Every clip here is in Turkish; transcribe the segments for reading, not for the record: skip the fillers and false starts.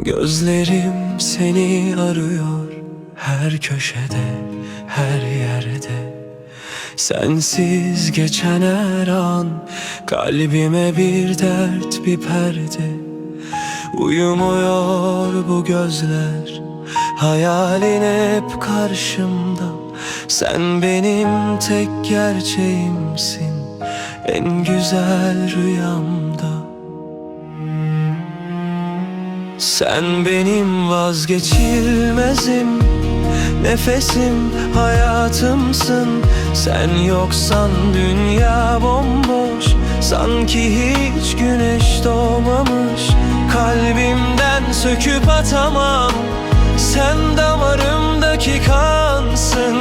Gözlerim seni arıyor, her köşede, her yerde. Sensiz geçen her an kalbime bir dert, bir perde. Uyumuyor bu gözler, hayalin hep karşımda. Sen benim tek gerçeğimsin, en güzel rüyamda. Sen benim vazgeçilmezim, nefesim, hayatımsın. Sen yoksan dünya bomboş, sanki hiç güneş doğmamış. Kalbimden söküp atamam, sen damarımdaki kansın.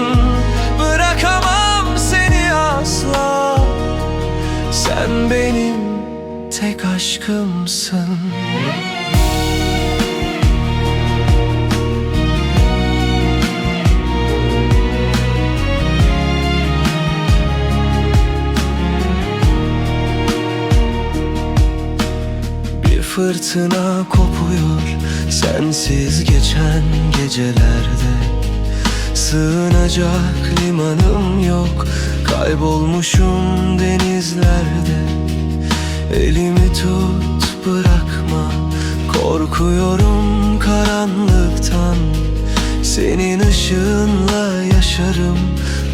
Bırakamam seni asla, sen benim tek aşkımsın. Fırtına kopuyor sensiz geçen gecelerde. Sığınacak limanım yok, kaybolmuşum denizlerde. Elimi tut, bırakma, korkuyorum karanlıktan. Senin ışığınla yaşarım,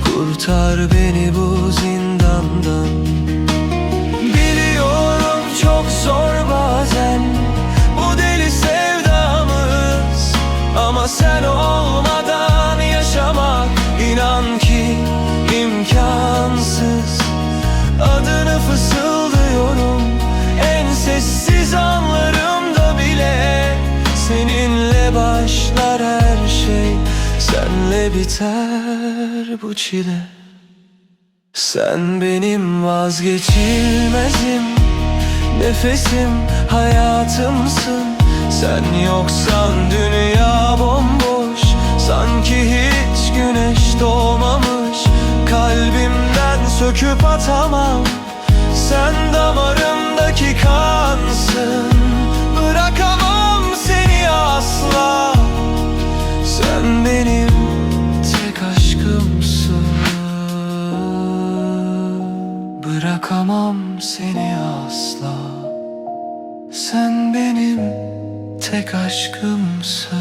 kurtar beni bu zindandan. Biliyorum çok zor bazen bu deli sevdamız, ama sen olmadan yaşamak inan ki imkansız. Adını fısıldıyorum en sessiz anlarımda bile. Seninle başlar her şey, senle biter bu çile. Sen benim vazgeçilmezim, nefesim, hayatımsın. Sen yoksan dünya bomboş, sanki hiç güneş doğmamış. Kalbimden söküp atamam, sen damarımdaki kansın. Bırakamam seni asla, sen benim tek aşkımsın. Bırakamam seni asla, sen benim tek aşkımsın.